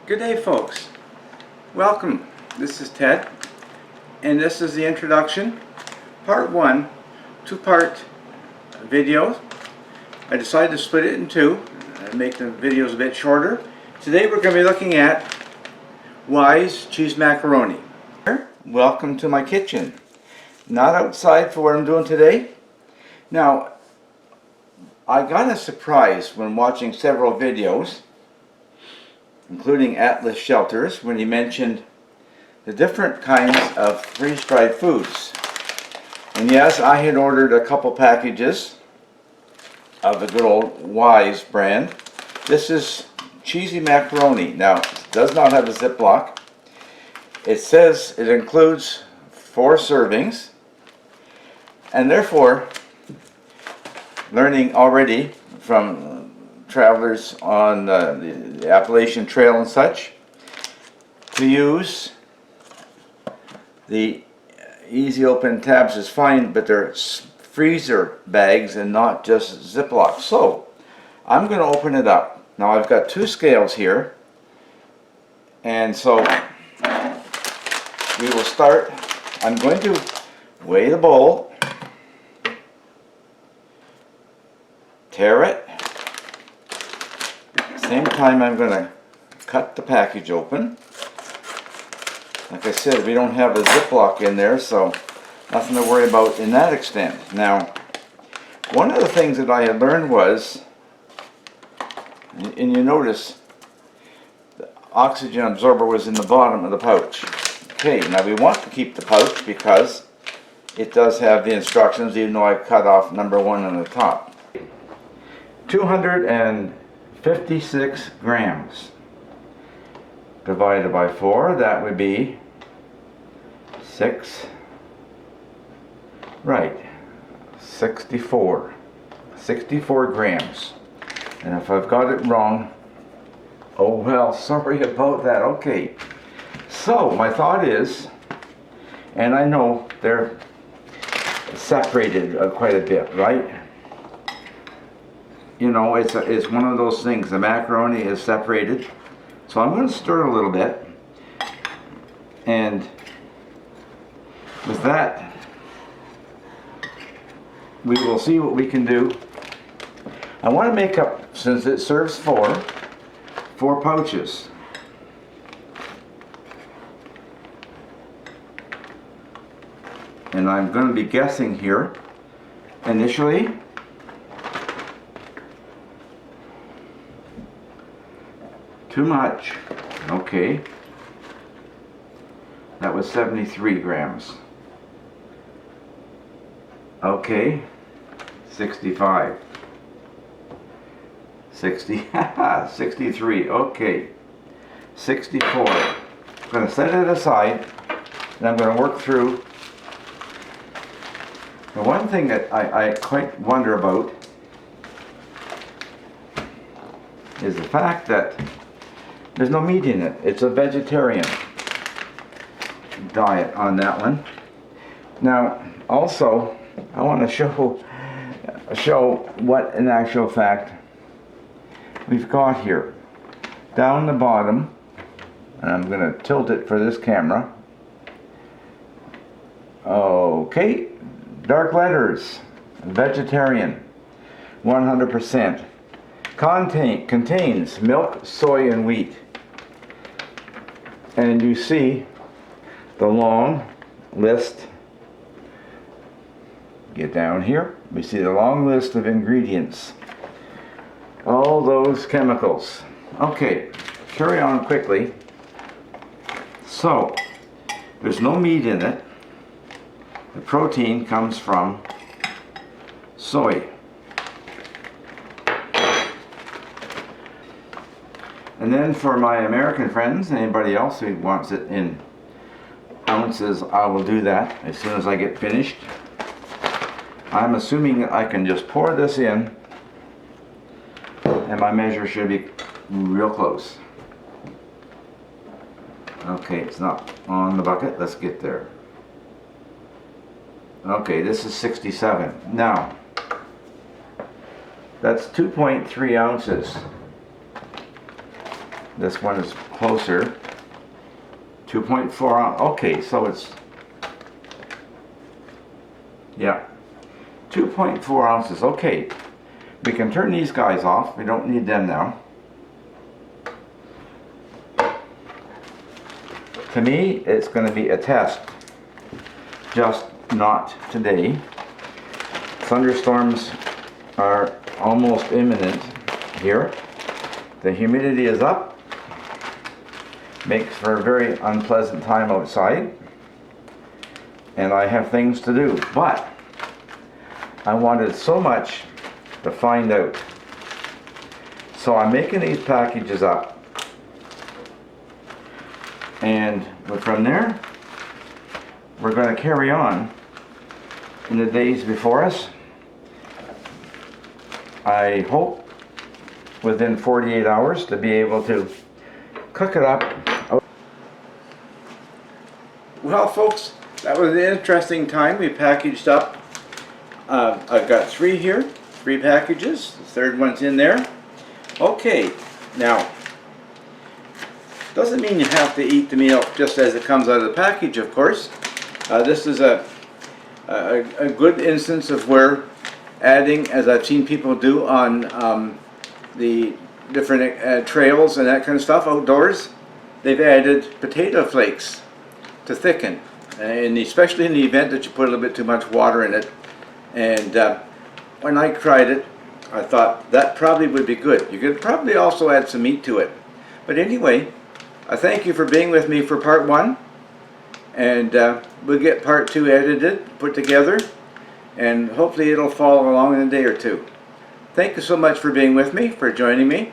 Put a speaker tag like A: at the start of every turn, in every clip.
A: Good day, folks. Welcome. This is Ted, and this is the introduction, part one, two-part video. I decided to split it in two and make the videos a bit shorter. Today we're going to be looking at Wise cheese macaroni. Welcome to my kitchen. Not outside for what I'm doing today. Now, I got a surprise when watching several videos, including Atlas Shelters, when he mentioned the different kinds of freeze-dried foods. And yes, I had ordered a couple packages of the good old Wise brand. This is cheesy macaroni. Now, it does not have a Ziploc. It says it includes 4 servings, and therefore, learning already from travelers on the Appalachian Trail and such, to use the easy open tabs is fine, but they're freezer bags and not just Ziploc. So I'm going to open it up. Now I've got 2 scales here, and so we will start. I'm going to weigh the bowl, tear it. Same time I'm going to cut the package open. Like I said, we don't have a Ziploc in there, so nothing to worry about in that extent. Now, one of the things that I had learned was, and you notice the oxygen absorber was in the bottom of the pouch. Okay, now we want to keep the pouch because it does have the instructions, even though I cut off number 1 on the top. 256 grams divided by 4, that would be 64 grams. And if I've got it wrong, oh well, sorry about that. Okay, so my thought is, and I know they're separated quite a bit, right? You know, it's one of those things. The macaroni is separated. So I'm going to stir it a little bit. And with that, we will see what we can do. I want to make up, since it serves 4 pouches. And I'm going to be guessing here initially. Too much. Okay. That was 73 grams. Okay. 65. 63. Okay. 64. I'm going to set it aside, and I'm going to work through. The one thing that I quite wonder about is the fact that there's no meat in it. It's a vegetarian diet on that one. Now, also, I want to show what in actual fact we've got here. Down the bottom, and I'm going to tilt it for this camera. Okay, dark letters, vegetarian, 100%. Contains milk, soy, and wheat. And you see the long list. Get down here. We see the long list of ingredients. All those chemicals. Okay, carry on quickly. So, there's no meat in it. The protein comes from soy. And then for my American friends, anybody else who wants it in ounces, I will do that as soon as I get finished. I'm assuming that I can just pour this in, and my measure should be real close. Okay, it's not on the bucket. Let's get there. Okay, this is 67. Now, that's 2.3 ounces. This one is closer. 2.4 ounce. Okay, so it's, yeah, 2.4 ounces. Okay, we can turn these guys off. We don't need them now. To me, it's going to be a test, just not today. Thunderstorms are almost imminent here. The humidity is up, makes for a very unpleasant time outside, and I have things to do, but I wanted so much to find out. So I'm making these packages up, and from there we're going to carry on in the days before us. I hope within 48 hours to be able to cook it up. Well folks, that was an interesting time. We packaged up, I've got 3 here, 3 packages, the third one's in there. Okay, now, doesn't mean you have to eat the meal just as it comes out of the package, of course. This is a good instance of where adding, as I've seen people do on the different trails and that kind of stuff outdoors, they've added potato flakes to thicken, and especially in the event that you put a little bit too much water in it. And when I tried it, I thought that probably would be good. You could probably also add some meat to it. But anyway, I thank you for being with me for part 1, and we'll get part 2 edited, put together, and hopefully it'll follow along in a day or 2. Thank you so much for being with me, for joining me.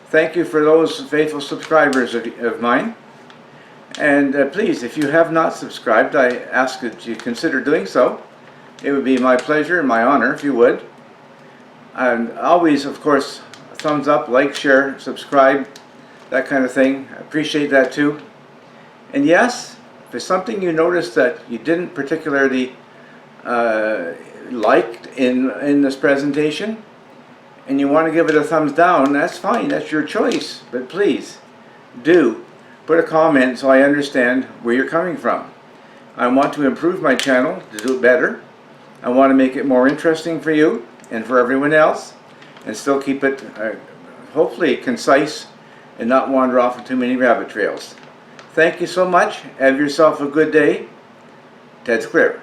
A: Thank you for those faithful subscribers of mine. And please, if you have not subscribed, I ask that you consider doing so. It would be my pleasure and my honor if you would. And always, of course, thumbs up, like, share, subscribe, that kind of thing. I appreciate that too. And yes, if there's something you noticed that you didn't particularly liked in this presentation, and you want to give it a thumbs down, that's fine, that's your choice. But please, do put a comment so I understand where you're coming from. I want to improve my channel to do it better. I want to make it more interesting for you and for everyone else, and still keep it hopefully concise and not wander off on too many rabbit trails. Thank you so much. Have yourself a good day. Ted's Clear.